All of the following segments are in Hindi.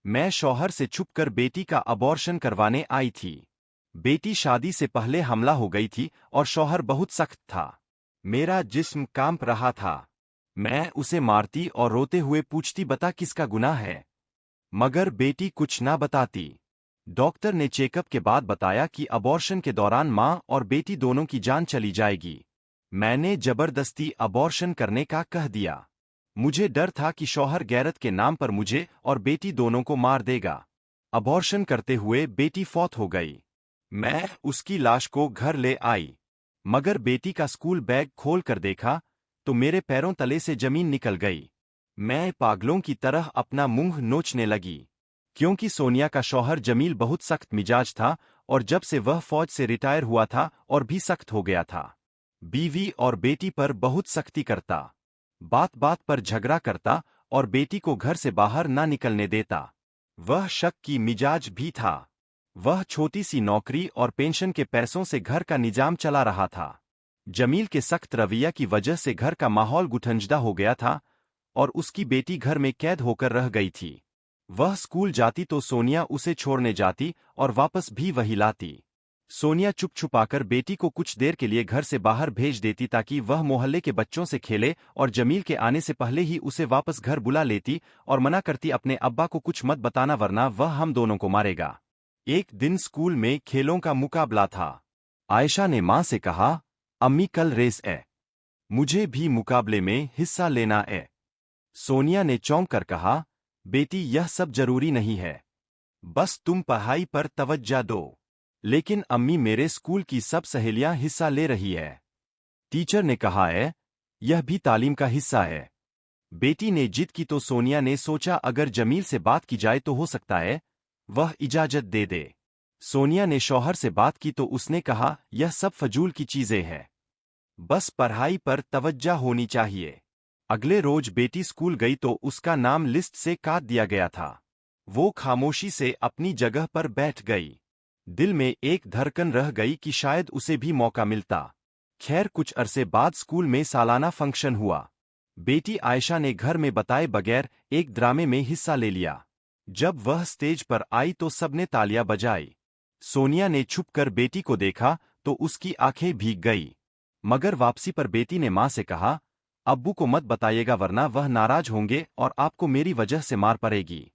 मैं शौहर से छुपकर बेटी का अबॉर्शन करवाने आई थी। बेटी शादी से पहले हमला हो गई थी और शौहर बहुत सख्त था। मेरा जिस्म कांप रहा था। मैं उसे मारती और रोते हुए पूछती, बता किसका गुनाह है? मगर बेटी कुछ ना बताती। डॉक्टर ने चेकअप के बाद बताया कि अबॉर्शन के दौरान मां और बेटी दोनों की जान चली जाएगी। मैंने जबरदस्ती अबॉर्शन करने का कह दिया। मुझे डर था कि शौहर गैरत के नाम पर मुझे और बेटी दोनों को मार देगा। अबॉर्शन करते हुए बेटी फौत हो गई। मैं उसकी लाश को घर ले आई, मगर बेटी का स्कूल बैग खोल कर देखा तो मेरे पैरों तले से जमीन निकल गई। मैं पागलों की तरह अपना मुंह नोचने लगी, क्योंकि सोनिया का शौहर जमील बहुत सख्त मिजाज था और जब से वह फौज से रिटायर हुआ था और भी सख्त हो गया था। बीवी और बेटी पर बहुत सख्ती करता, बात बात पर झगड़ा करता और बेटी को घर से बाहर ना निकलने देता। वह शक की मिजाज भी था। वह छोटी सी नौकरी और पेंशन के पैसों से घर का निजाम चला रहा था। जमील के सख्त रवैया की वजह से घर का माहौल गुठंजदा हो गया था और उसकी बेटी घर में कैद होकर रह गई थी। वह स्कूल जाती तो सोनिया उसे छोड़ने जाती और वापस भी वही लाती। सोनिया चुप छुपाकर बेटी को कुछ देर के लिए घर से बाहर भेज देती ताकि वह मोहल्ले के बच्चों से खेले और जमील के आने से पहले ही उसे वापस घर बुला लेती और मना करती, अपने अब्बा को कुछ मत बताना वरना वह हम दोनों को मारेगा। एक दिन स्कूल में खेलों का मुकाबला था। आयशा ने मां से कहा, अम्मी कल रेस है, मुझे भी मुकाबले में हिस्सा लेना है। सोनिया ने चौंक कर कहा, बेटी यह सब जरूरी नहीं है, बस तुम पढ़ाई पर तवज्जो दो। लेकिन अम्मी मेरे स्कूल की सब सहेलियां हिस्सा ले रही है। टीचर ने कहा है, यह भी तालीम का हिस्सा है। बेटी ने जिद की तो सोनिया ने सोचा अगर जमील से बात की जाए तो हो सकता है वह इजाजत दे दे। सोनिया ने शौहर से बात की तो उसने कहा, यह सब फजूल की चीजें हैं, बस पढ़ाई पर तवज्जो होनी चाहिए। अगले रोज बेटी स्कूल गई तो उसका नाम लिस्ट से काट दिया गया था। वो खामोशी से अपनी जगह पर बैठ गई। दिल में एक धड़कन रह गई कि शायद उसे भी मौका मिलता। खैर कुछ अरसे बाद स्कूल में सालाना फंक्शन हुआ। बेटी आयशा ने घर में बताए बगैर एक ड्रामे में हिस्सा ले लिया। जब वह स्टेज पर आई तो सबने तालियां बजाई। सोनिया ने छुपकर बेटी को देखा तो उसकी आंखें भीग गई। मगर वापसी पर बेटी ने मां से कहा, अब्बू को मत बताइएगा वरना वह नाराज होंगे और आपको मेरी वजह से मार पड़ेगी।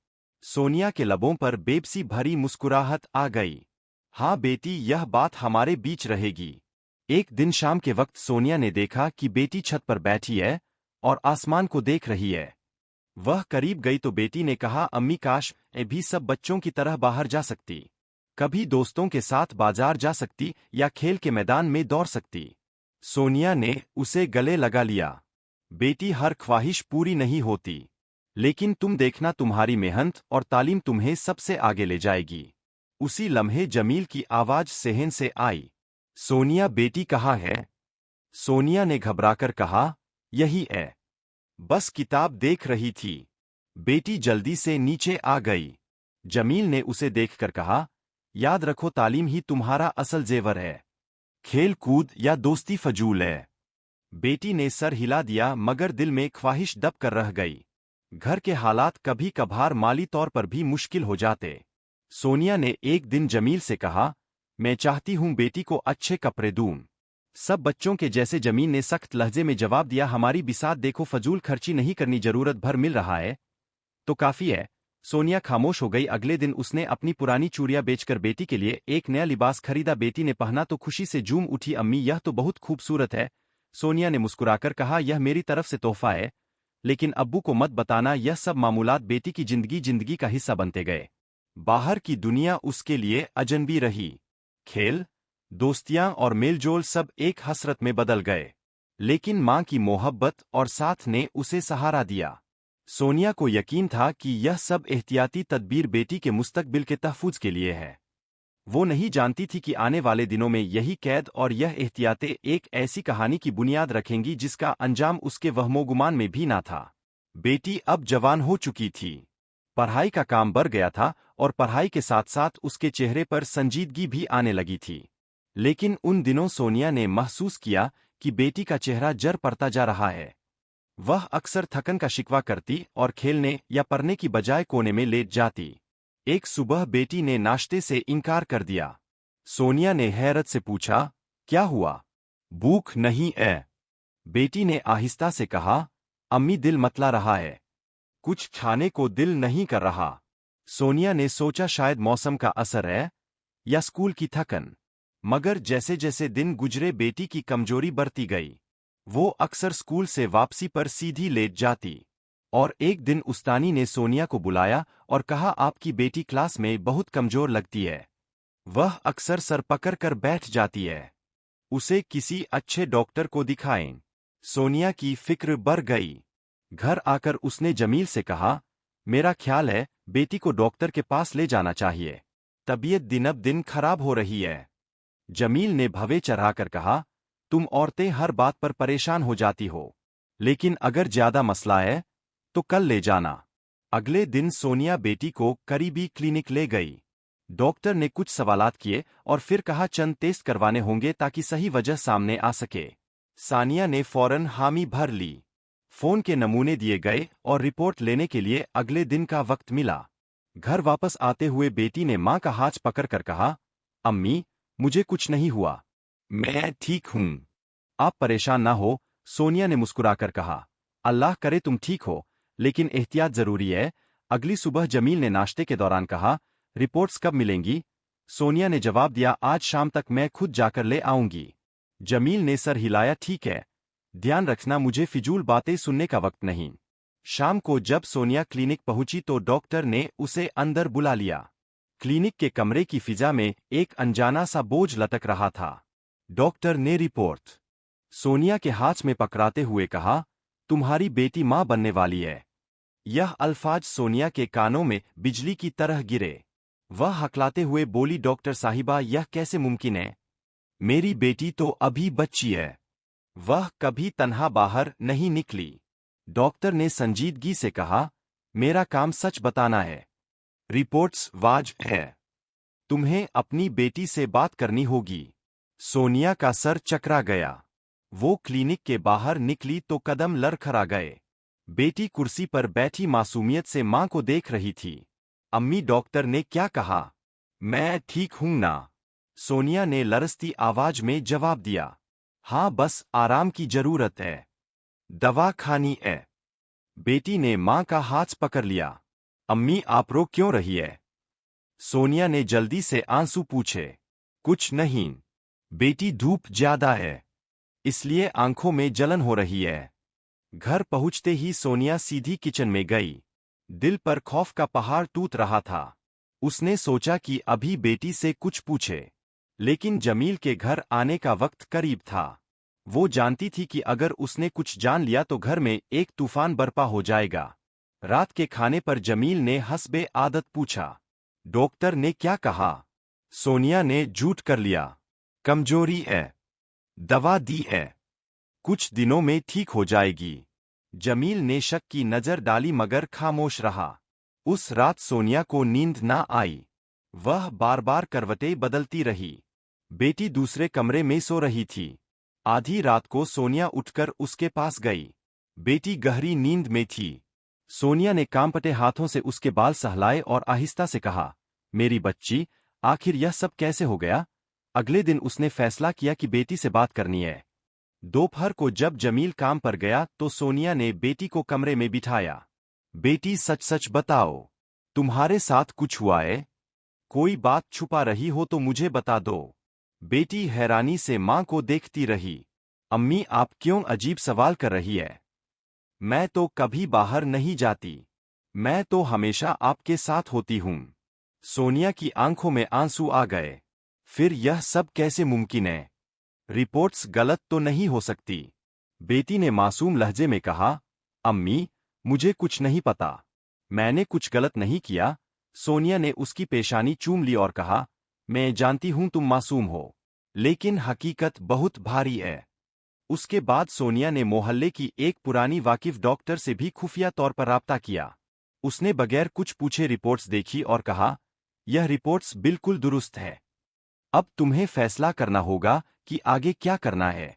सोनिया के लबों पर बेबसी भरी मुस्कुराहट आ गई। हाँ बेटी, यह बात हमारे बीच रहेगी। एक दिन शाम के वक्त सोनिया ने देखा कि बेटी छत पर बैठी है और आसमान को देख रही है। वह करीब गई तो बेटी ने कहा, अम्मी काश मैं भी सब बच्चों की तरह बाहर जा सकती, कभी दोस्तों के साथ बाजार जा सकती या खेल के मैदान में दौड़ सकती। सोनिया ने उसे गले लगा लिया। बेटी, हर ख्वाहिश पूरी नहीं होती, लेकिन तुम देखना तुम्हारी मेहनत और तालीम तुम्हें सबसे आगे ले जाएगी। उसी लम्हे जमील की आवाज सहन से आई, सोनिया बेटी कहाँ है? सोनिया ने घबराकर कहा, यही है, बस किताब देख रही थी। बेटी जल्दी से नीचे आ गई। जमील ने उसे देखकर कहा, याद रखो तालीम ही तुम्हारा असल जेवर है, खेल कूद या दोस्ती फजूल है। बेटी ने सर हिला दिया मगर दिल में ख्वाहिश दब कर रह गई। घर के हालात कभी कभार माली तौर पर भी मुश्किल हो जाते। सोनिया ने एक दिन जमील से कहा, मैं चाहती हूं बेटी को अच्छे कपड़े दूं। सब बच्चों के जैसे। जमील ने सख्त लहजे में जवाब दिया, हमारी बिसात देखो, फजूल खर्ची नहीं करनी, जरूरत भर मिल रहा है तो काफी है। सोनिया खामोश हो गई। अगले दिन उसने अपनी पुरानी चूड़ियां बेचकर बेटी के लिए एक नया लिबास खरीदा। बेटी ने पहना तो खुशी से झूम उठी, अम्मी यह तो बहुत खूबसूरत है। सोनिया ने मुस्कुराकर कहा, यह मेरी तरफ से तोहफा है, लेकिन अब्बू को मत बताना। यह सब मामूलात बेटी की जिंदगी का हिस्सा बनते गए। बाहर की दुनिया उसके लिए अजनबी रही। खेल, दोस्तियां और मेलजोल सब एक हसरत में बदल गए। लेकिन मां की मोहब्बत और साथ ने उसे सहारा दिया। सोनिया को यकीन था कि यह सब एहतियाती तदबीर बेटी के मुस्तकबिल के तहफ़्फ़ुज़ के लिए है। वो नहीं जानती थी कि आने वाले दिनों में यही कैद और यह एहतियातें एक ऐसी कहानी की बुनियाद रखेंगी जिसका अंजाम उसके वहमोगुमान में भी ना था। बेटी अब जवान हो चुकी थी, पढ़ाई का काम बढ़ गया था और पढ़ाई के साथ साथ उसके चेहरे पर संजीदगी भी आने लगी थी। लेकिन उन दिनों सोनिया ने महसूस किया कि बेटी का चेहरा जर पड़ता जा रहा है। वह अक्सर थकन का शिकवा करती और खेलने या पढ़ने की बजाय कोने में लेट जाती। एक सुबह बेटी ने नाश्ते से इनकार कर दिया। सोनिया ने हैरत से पूछा, क्या हुआ? भूख नहीं है? बेटी ने आहिस्ता से कहा, अम्मी दिल मतला रहा है, कुछ खाने को दिल नहीं कर रहा। सोनिया ने सोचा शायद मौसम का असर है या स्कूल की थकन। मगर जैसे जैसे दिन गुजरे बेटी की कमजोरी बढ़ती गई। वो अक्सर स्कूल से वापसी पर सीधी लेट जाती। और एक दिन उस्तानी ने सोनिया को बुलाया और कहा, आपकी बेटी क्लास में बहुत कमजोर लगती है। वह अक्सर सर पकड़ कर बैठ जाती है। उसे किसी अच्छे डॉक्टर को दिखाएं। सोनिया की फिक्र बढ़ गई। घर आकर उसने जमील से कहा, मेरा ख्याल है बेटी को डॉक्टर के पास ले जाना चाहिए। तबीयत दिनब दिन खराब हो रही है। जमील ने भवे चढ़ाकर कहा, तुम औरतें हर बात पर परेशान हो जाती हो, लेकिन अगर ज्यादा मसला है तो कल ले जाना। अगले दिन सोनिया बेटी को करीबी क्लिनिक ले गई। डॉक्टर ने कुछ सवालात किए और फिर कहा चंद टेस्ट करवाने होंगे ताकि सही वजह सामने आ सके। सानिया ने फौरन हामी भर ली। फोन के नमूने दिए गए और रिपोर्ट लेने के लिए अगले दिन का वक्त मिला। घर वापस आते हुए बेटी ने मां का हाथ पकड़कर कहा, अम्मी, मुझे कुछ नहीं हुआ, मैं ठीक हूं। आप परेशान ना हो, सोनिया ने मुस्कुराकर कहा, अल्लाह करे तुम ठीक हो, लेकिन एहतियात जरूरी है। अगली सुबह जमील ने नाश्ते के दौरान कहा, रिपोर्ट्स कब मिलेंगी? सोनिया ने जवाब दिया, आज शाम तक मैं खुद जाकर ले आऊंगी। जमील ने सर हिलाया, ठीक है, ध्यान रखना मुझे फिजूल बातें सुनने का वक्त नहीं। शाम को जब सोनिया क्लिनिक पहुंची तो डॉक्टर ने उसे अंदर बुला लिया। क्लिनिक के कमरे की फिजा में एक अनजाना सा बोझ लटक रहा था। डॉक्टर ने रिपोर्ट सोनिया के हाथ में पकड़ाते हुए कहा, तुम्हारी बेटी मां बनने वाली है। यह अल्फाज सोनिया के कानों में बिजली की तरह गिरे। वह हकलाते हुए बोली, डॉक्टर साहिबा, यह कैसे मुमकिन है? मेरी बेटी तो अभी बच्ची है। वह कभी तन्हा बाहर नहीं निकली। डॉक्टर ने संजीदगी से कहा, मेरा काम सच बताना है। रिपोर्ट्स वाजिब है। तुम्हें अपनी बेटी से बात करनी होगी। सोनिया का सर चकरा गया। वो क्लिनिक के बाहर निकली तो कदम लड़खड़ा गए। बेटी कुर्सी पर बैठी मासूमियत से मां को देख रही थी। अम्मी, डॉक्टर ने क्या कहा? मैं ठीक हूं ना? सोनिया ने लरसती आवाज में जवाब दिया, हाँ, बस आराम की जरूरत है, दवा खानी है। बेटी ने मां का हाथ पकड़ लिया। अम्मी, आप रो क्यों रही है? सोनिया ने जल्दी से आंसू पूछे। कुछ नहीं बेटी, धूप ज्यादा है, इसलिए आंखों में जलन हो रही है। घर पहुंचते ही सोनिया सीधी किचन में गई। दिल पर खौफ का पहाड़ टूट रहा था। उसने सोचा कि अभी बेटी से कुछ पूछे, लेकिन जमील के घर आने का वक्त करीब था। वो जानती थी कि अगर उसने कुछ जान लिया तो घर में एक तूफान बरपा हो जाएगा। रात के खाने पर जमील ने हस्बे आदत पूछा, डॉक्टर ने क्या कहा? सोनिया ने झूठ कर लिया, कमजोरी है, दवा दी है, कुछ दिनों में ठीक हो जाएगी। जमील ने शक की नजर डाली मगर खामोश रहा। उस रात सोनिया को नींद ना आई। वह बार बार करवटें बदलती रही। बेटी दूसरे कमरे में सो रही थी। आधी रात को सोनिया उठकर उसके पास गई। बेटी गहरी नींद में थी। सोनिया ने कांपते हाथों से उसके बाल सहलाए और आहिस्ता से कहा, मेरी बच्ची, आखिर यह सब कैसे हो गया? अगले दिन उसने फैसला किया कि बेटी से बात करनी है। दोपहर को जब जमील काम पर गया तो सोनिया ने बेटी को कमरे में बिठाया। बेटी, सच सच बताओ, तुम्हारे साथ कुछ हुआ है? कोई बात छुपा रही हो तो मुझे बता दो। बेटी हैरानी से मां को देखती रही। अम्मी, आप क्यों अजीब सवाल कर रही है? मैं तो कभी बाहर नहीं जाती। मैं तो हमेशा आपके साथ होती हूं। सोनिया की आंखों में आंसू आ गए। फिर यह सब कैसे मुमकिन है? रिपोर्ट्स गलत तो नहीं हो सकती? बेटी ने मासूम लहजे में कहा, अम्मी, मुझे कुछ नहीं पता। मैंने कुछ गलत नहीं किया। सोनिया ने उसकी पेशानी चूम ली और कहा, मैं जानती हूं तुम मासूम हो, लेकिन हकीकत बहुत भारी है। उसके बाद सोनिया ने मोहल्ले की एक पुरानी वाकिफ डॉक्टर से भी खुफिया तौर पर राब्ता किया। उसने बगैर कुछ पूछे रिपोर्ट्स देखी और कहा, यह रिपोर्ट्स बिल्कुल दुरुस्त है। अब तुम्हें फैसला करना होगा कि आगे क्या करना है।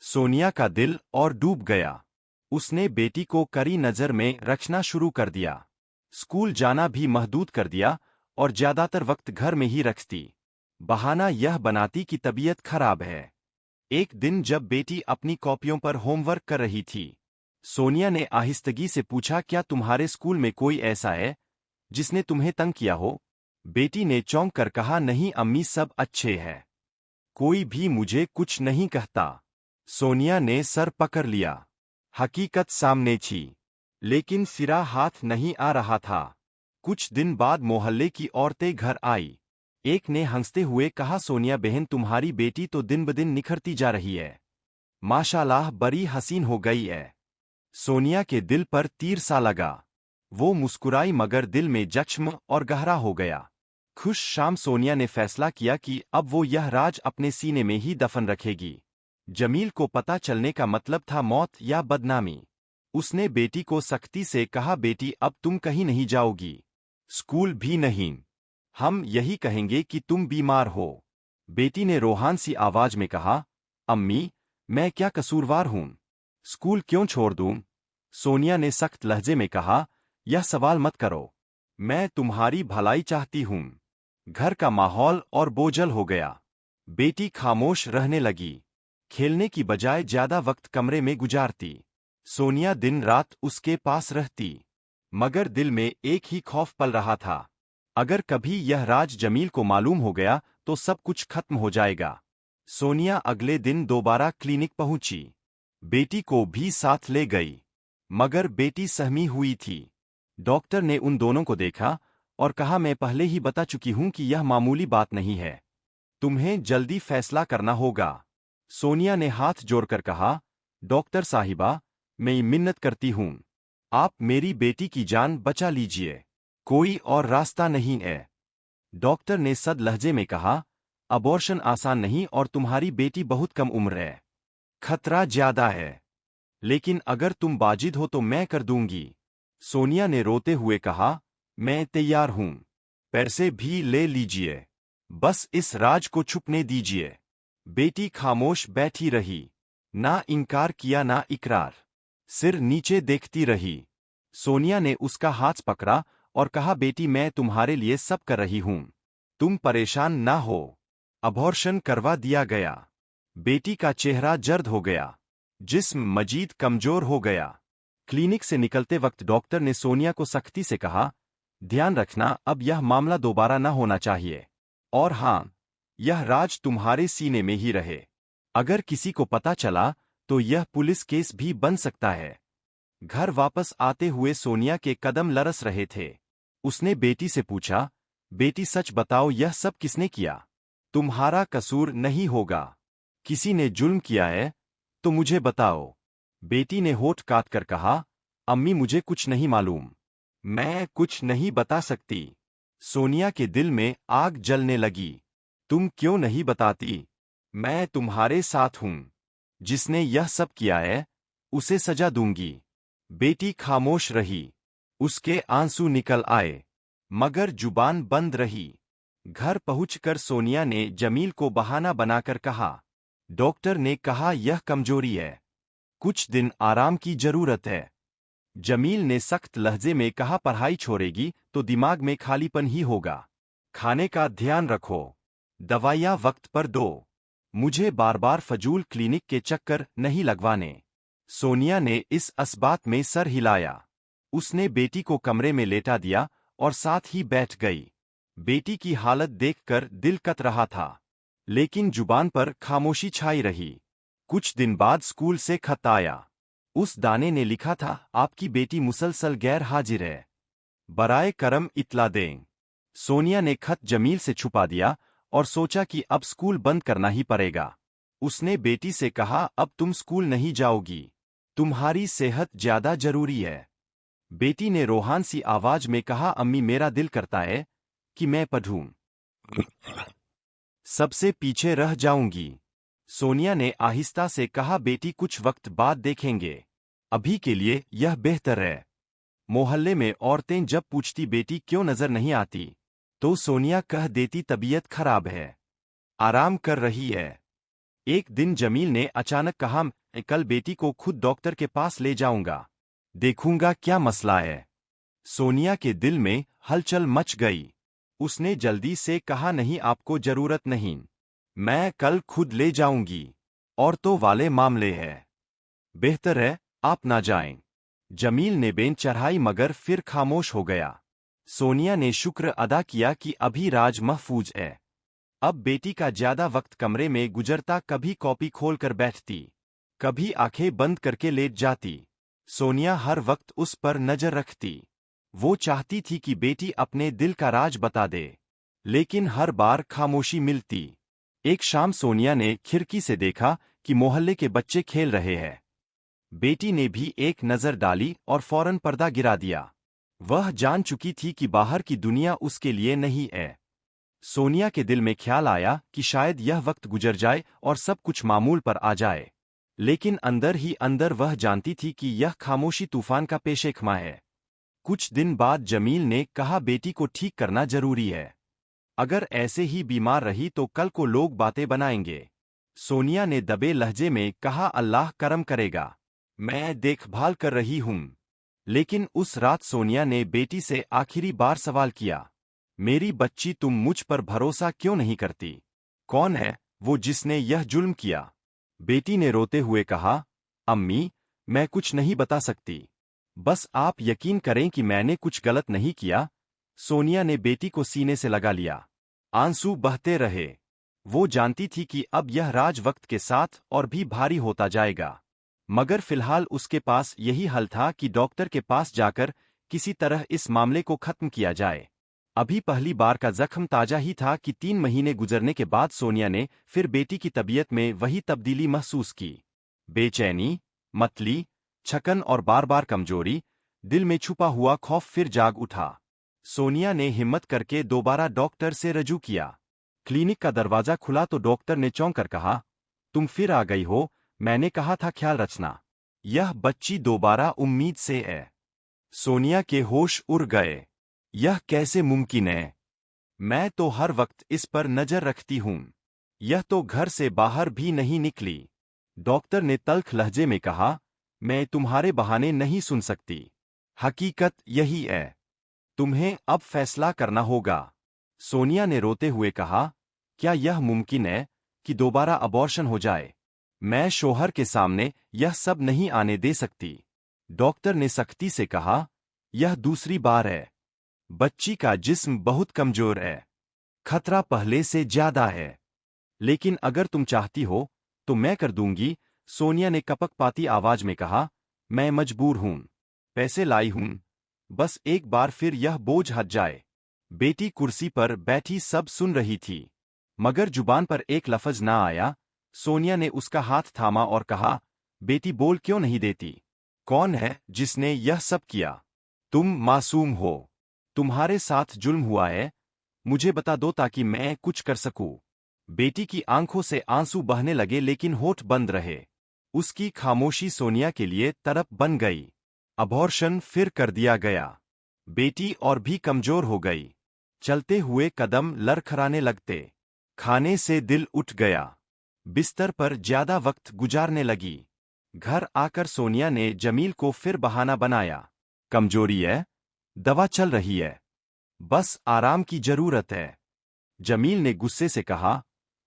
सोनिया का दिल और डूब गया। उसने बेटी को कड़ी नजर में रखना शुरू कर दिया। स्कूल जाना भी महदूद कर दिया और ज्यादातर वक्त घर में ही रखती। बहाना यह बनाती कि तबीयत खराब है। एक दिन जब बेटी अपनी कॉपियों पर होमवर्क कर रही थी, सोनिया ने आहिस्तगी से पूछा, क्या तुम्हारे स्कूल में कोई ऐसा है जिसने तुम्हें तंग किया हो? बेटी ने चौंक कर कहा, नहीं अम्मी, सब अच्छे हैं। कोई भी मुझे कुछ नहीं कहता। सोनिया ने सर पकड़ लिया। हकीकत सामने थी, लेकिन सिरा हाथ नहीं आ रहा था। कुछ दिन बाद मोहल्ले की औरतें घर आई। एक ने हंसते हुए कहा, सोनिया बहन, तुम्हारी बेटी तो दिन ब दिन निखरती जा रही है। माशाल्लाह, बड़ी हसीन हो गई है। सोनिया के दिल पर तीर सा लगा। वो मुस्कुराई मगर दिल में जख्म और गहरा हो गया। खुश शाम सोनिया ने फैसला किया कि अब वो यह राज अपने सीने में ही दफन रखेगी। जमील को पता चलने का मतलब था मौत या बदनामी। उसने बेटी को सख्ती से कहा, बेटी अब तुम कहीं नहीं जाओगी, स्कूल भी नहीं। हम यही कहेंगे कि तुम बीमार हो। बेटी ने रोहान सी आवाज में कहा, अम्मी, मैं क्या कसूरवार हूं? स्कूल क्यों छोड़ दूं? सोनिया ने सख्त लहजे में कहा, यह सवाल मत करो। मैं तुम्हारी भलाई चाहती हूं। घर का माहौल और बोझल हो गया। बेटी खामोश रहने लगी। खेलने की बजाय ज्यादा वक्त कमरे में गुजारती। सोनिया दिन रात उसके पास रहती, मगर दिल में एक ही खौफ पल रहा था। अगर कभी यह राज जमील को मालूम हो गया तो सब कुछ खत्म हो जाएगा। सोनिया अगले दिन दोबारा क्लिनिक पहुंची। बेटी को भी साथ ले गई, मगर बेटी सहमी हुई थी। डॉक्टर ने उन दोनों को देखा और कहा, मैं पहले ही बता चुकी हूं कि यह मामूली बात नहीं है। तुम्हें जल्दी फैसला करना होगा। सोनिया ने हाथ जोड़कर कहा, डॉक्टर साहिबा, मैं मिन्नत करती हूं, आप मेरी बेटी की जान बचा लीजिए। कोई और रास्ता नहीं है। डॉक्टर ने सद लहजे में कहा, अबॉर्शन आसान नहीं और तुम्हारी बेटी बहुत कम उम्र है। खतरा ज्यादा है, लेकिन अगर तुम बाजिद हो तो मैं कर दूंगी। सोनिया ने रोते हुए कहा, मैं तैयार हूं। पैसे भी ले लीजिए, बस इस राज को छुपने दीजिए। बेटी खामोश बैठी रही, ना इनकार किया ना इकरार। सिर नीचे देखती रही। सोनिया ने उसका हाथ पकड़ा और कहा, बेटी, मैं तुम्हारे लिए सब कर रही हूं, तुम परेशान ना हो। अबॉर्शन करवा दिया गया। बेटी का चेहरा जर्द हो गया, जिस्म मजीद कमजोर हो गया। क्लिनिक से निकलते वक्त डॉक्टर ने सोनिया को सख्ती से कहा, ध्यान रखना, अब यह मामला दोबारा ना होना चाहिए। और हां, यह राज तुम्हारे सीने में ही रहे। अगर किसी को पता चला तो यह पुलिस केस भी बन सकता है। घर वापस आते हुए सोनिया के कदम लरस रहे थे। उसने बेटी से पूछा, बेटी सच बताओ, यह सब किसने किया? तुम्हारा कसूर नहीं होगा। किसी ने जुल्म किया है तो मुझे बताओ। बेटी ने होठ काट कर कहा, अम्मी, मुझे कुछ नहीं मालूम, मैं कुछ नहीं बता सकती। सोनिया के दिल में आग जलने लगी। तुम क्यों नहीं बताती? मैं तुम्हारे साथ हूं। जिसने यह सब किया है उसे सजा दूंगी। बेटी खामोश रही। उसके आंसू निकल आए, मगर जुबान बंद रही। घर पहुंचकर सोनिया ने जमील को बहाना बनाकर कहा, डॉक्टर ने कहा यह कमजोरी है, कुछ दिन आराम की जरूरत है। जमील ने सख्त लहजे में कहा, पढ़ाई छोड़ेगी तो दिमाग में खालीपन ही होगा। खाने का ध्यान रखो, दवाइयां वक्त पर दो। मुझे बार बार फजूल क्लिनिक के चक्कर नहीं लगवाने। सोनिया ने इस असबात में सर हिलाया। उसने बेटी को कमरे में लेटा दिया और साथ ही बैठ गई। बेटी की हालत देखकर दिल कत रहा था, लेकिन जुबान पर खामोशी छाई रही। कुछ दिन बाद स्कूल से खत आया। उस दाने ने लिखा था, आपकी बेटी मुसलसल गैर हाजिर है, बराए करम इत्ला दें। सोनिया ने खत जमील से छुपा दिया और सोचा कि अब स्कूल बंद करना ही पड़ेगा। उसने बेटी से कहा, अब तुम स्कूल नहीं जाओगी, तुम्हारी सेहत ज्यादा जरूरी है। बेटी ने रोहान सी आवाज में कहा, अम्मी, मेरा दिल करता है कि मैं पढ़ूं, सबसे पीछे रह जाऊंगी। सोनिया ने आहिस्ता से कहा, बेटी, कुछ वक्त बाद देखेंगे, अभी के लिए यह बेहतर है। मोहल्ले में औरतें जब पूछती बेटी क्यों नजर नहीं आती, तो सोनिया कह देती तबीयत खराब है, आराम कर रही है। एक दिन जमील ने अचानक कहा, मैं कल बेटी को खुद डॉक्टर के पास ले जाऊंगा, देखूंगा क्या मसला है। सोनिया के दिल में हलचल मच गई। उसने जल्दी से कहा, नहीं, आपको जरूरत नहीं। मैं कल खुद ले जाऊंगी। औरतों वाले मामले है। बेहतर है आप ना जाएं। जमील ने बेंच चढ़ाई मगर फिर खामोश हो गया। सोनिया ने शुक्र अदा किया कि अभी राज महफूज है। अब बेटी का ज्यादा वक्त कमरे में गुजरता, कभी कॉपी खोलकर बैठती, कभी आंखें बंद करके लेट जाती। सोनिया हर वक्त उस पर नजर रखती। वो चाहती थी कि बेटी अपने दिल का राज बता दे, लेकिन हर बार खामोशी मिलती। एक शाम सोनिया ने खिड़की से देखा कि मोहल्ले के बच्चे खेल रहे हैं। बेटी ने भी एक नजर डाली और फौरन पर्दा गिरा दिया। वह जान चुकी थी कि बाहर की दुनिया उसके लिए नहीं है। सोनिया के दिल में ख्याल आया कि शायद यह वक्त गुजर जाए और सब कुछ मामूल पर आ जाए, लेकिन अंदर ही अंदर वह जानती थी कि यह खामोशी तूफान का पेशेखमा है। कुछ दिन बाद जमील ने कहा, बेटी को ठीक करना जरूरी है। अगर ऐसे ही बीमार रही तो कल को लोग बातें बनाएंगे। सोनिया ने दबे लहजे में कहा, अल्लाह करम करेगा, मैं देखभाल कर रही हूं। लेकिन उस रात सोनिया ने बेटी से आखिरी बार सवाल किया, मेरी बच्ची, तुम मुझ पर भरोसा क्यों नहीं करती? कौन है वो जिसने यह जुल्म किया? बेटी ने रोते हुए कहा, अम्मी, मैं कुछ नहीं बता सकती। बस आप यकीन करें कि मैंने कुछ गलत नहीं किया। सोनिया ने बेटी को सीने से लगा लिया। आंसू बहते रहे। वो जानती थी कि अब यह राज वक्त के साथ और भी भारी होता जाएगा, मगर फिलहाल उसके पास यही हल था कि डॉक्टर के पास जाकर किसी तरह इस मामले को खत्म किया जाए। अभी पहली बार का जख्म ताजा ही था कि 3 महीने गुजरने के बाद सोनिया ने फिर बेटी की तबीयत में वही तब्दीली महसूस की। बेचैनी, मतली, छकन और बार बार कमजोरी। दिल में छुपा हुआ खौफ फिर जाग उठा। सोनिया ने हिम्मत करके दोबारा डॉक्टर से रजू किया। क्लिनिक का दरवाजा खुला तो डॉक्टर ने चौंक कर कहा, तुम फिर आ गई हो, मैंने कहा था ख्याल रखना। यह बच्ची दोबारा उम्मीद से है। सोनिया के होश उड़ गए। यह कैसे मुमकिन है? मैं तो हर वक्त इस पर नजर रखती हूं। यह तो घर से बाहर भी नहीं निकली। डॉक्टर ने तल्ख लहजे में कहा, मैं तुम्हारे बहाने नहीं सुन सकती। हकीकत यही है। तुम्हें अब फैसला करना होगा। सोनिया ने रोते हुए कहा, क्या यह मुमकिन है कि दोबारा अबॉर्शन हो जाए? मैं शोहर के सामने यह सब नहीं आने दे सकती। डॉक्टर ने सख्ती से कहा, यह दूसरी बार है। बच्ची का जिस्म बहुत कमजोर है। खतरा पहले से ज्यादा है। लेकिन अगर तुम चाहती हो तो मैं कर दूंगी। सोनिया ने कपकपाती आवाज में कहा, मैं मजबूर हूं। पैसे लाई हूं। बस एक बार फिर यह बोझ हट जाए। बेटी कुर्सी पर बैठी सब सुन रही थी, मगर जुबान पर एक लफ्ज ना आया। सोनिया ने उसका हाथ थामा और कहा, बेटी बोल क्यों नहीं देती? कौन है जिसने यह सब किया? तुम मासूम हो। तुम्हारे साथ जुल्म हुआ है। मुझे बता दो ताकि मैं कुछ कर सकूं। बेटी की आंखों से आंसू बहने लगे लेकिन होठ बंद रहे। उसकी खामोशी सोनिया के लिए तड़प बन गई। अबॉर्शन फिर कर दिया गया। बेटी और भी कमजोर हो गई। चलते हुए कदम लड़खड़ाने लगते। खाने से दिल उठ गया। बिस्तर पर ज्यादा वक्त गुजारने लगी। घर आकर सोनिया ने जमील को फिर बहाना बनाया। कमजोरी है, दवा चल रही है, बस आराम की जरूरत है। जमील ने गुस्से से कहा,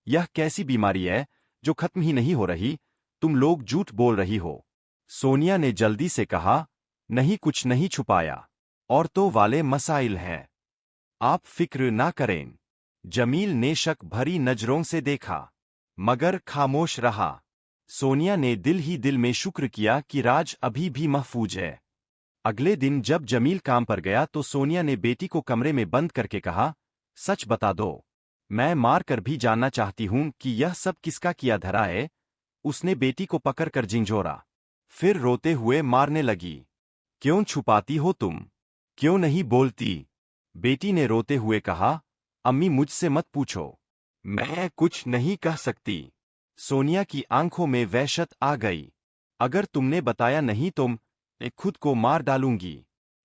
यह कैसी बीमारी है जो खत्म ही नहीं हो रही? तुम लोग झूठ बोल रही हो। सोनिया ने जल्दी से कहा, नहीं, कुछ नहीं छुपाया। औरतों वाले मसाइल हैं। आप फिक्र ना करें। जमील ने शक भरी नजरों से देखा, मगर खामोश रहा। सोनिया ने दिल ही दिल में शुक्र किया कि राज अभी भी महफूज है। अगले दिन जब जमील काम पर गया तो सोनिया ने बेटी को कमरे में बंद करके कहा, सच बता दो, मैं मार कर भी जानना चाहती हूं कि यह सब किसका किया धरा है। उसने बेटी को पकड़कर झिंझोरा, फिर रोते हुए मारने लगी। क्यों छुपाती हो तुम? क्यों नहीं बोलती? बेटी ने रोते हुए कहा, अम्मी मुझसे मत पूछो, मैं कुछ नहीं कह सकती। सोनिया की आंखों में वहशत आ गई। अगर तुमने बताया नहीं तो मैं खुद को मार डालूंगी।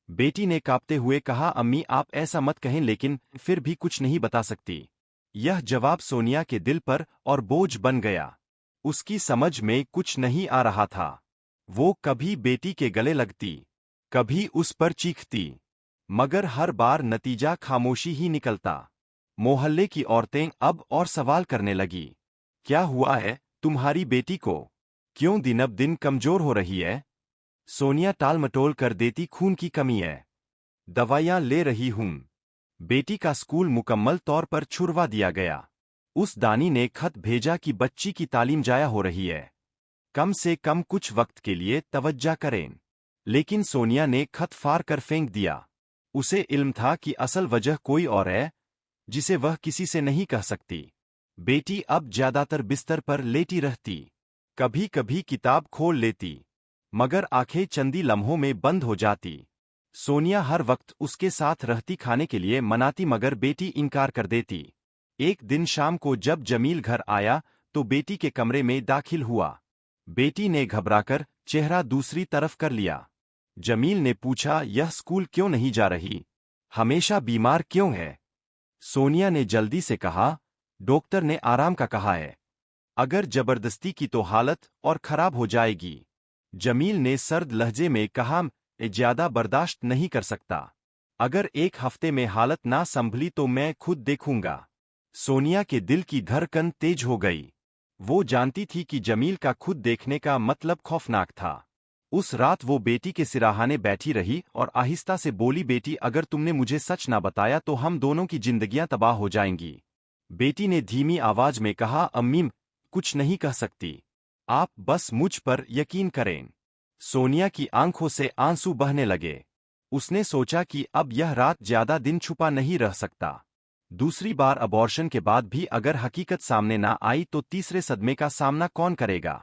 बेटी ने कांपते हुए कहा, अम्मी आप ऐसा मत कहें, लेकिन फिर भी कुछ नहीं बता सकती। यह जवाब सोनिया के दिल पर और बोझ बन गया। उसकी समझ में कुछ नहीं आ रहा था। वो कभी बेटी के गले लगती, कभी उस पर चीखती, मगर हर बार नतीजा खामोशी ही निकलता। मोहल्ले की औरतें अब और सवाल करने लगी। क्या हुआ है तुम्हारी बेटी को? क्यों दिन अब दिन कमजोर हो रही है? सोनिया टालमटोल कर देती, खून की कमी है। दवाइयां ले रही हूं। बेटी का स्कूल मुकम्मल तौर पर छुड़वा दिया गया। उस दानी ने खत भेजा कि बच्ची की तालीम जाया हो रही है। कम से कम कुछ वक्त के लिए तवज्जा करें। लेकिन सोनिया ने खत फाड़ कर फेंक दिया। उसे इल्म था कि असल वजह कोई और है, जिसे वह किसी से नहीं कह सकती। बेटी अब ज्यादातर बिस्तर पर लेटी रहती। कभी कभी किताब खोल लेती, मगर आंखें चंदी लम्हों में बंद हो जाती। सोनिया हर वक्त उसके साथ रहती, खाने के लिए मनाती, मगर बेटी इनकार कर देती। एक दिन शाम को जब जमील घर आया तो बेटी के कमरे में दाखिल हुआ। बेटी ने घबराकर चेहरा दूसरी तरफ कर लिया। जमील ने पूछा, यह स्कूल क्यों नहीं जा रही? हमेशा बीमार क्यों है? सोनिया ने जल्दी से कहा, डॉक्टर ने आराम का कहा है। अगर जबरदस्ती की तो हालत और खराब हो जाएगी। जमील ने सर्द लहजे में कहा, मैं ज्यादा बर्दाश्त नहीं कर सकता। अगर एक हफ्ते में हालत ना संभली तो मैं खुद देखूंगा। सोनिया के दिल की धड़कन तेज हो गई। वो जानती थी कि जमील का खुद देखने का मतलब खौफनाक था। उस रात वो बेटी के सिराहाने बैठी रही और आहिस्ता से बोली, बेटी, अगर तुमने मुझे सच ना बताया तो हम दोनों की जिंदगियां तबाह हो जाएंगी। बेटी ने धीमी आवाज में कहा, अम्मी, कुछ नहीं कह सकती। आप बस मुझ पर यकीन करें। सोनिया की आंखों से आंसू बहने लगे। उसने सोचा कि अब यह रात ज्यादा दिन छुपा नहीं रह सकता। दूसरी बार अबॉर्शन के बाद भी अगर हकीकत सामने ना आई तो तीसरे सदमे का सामना कौन करेगा?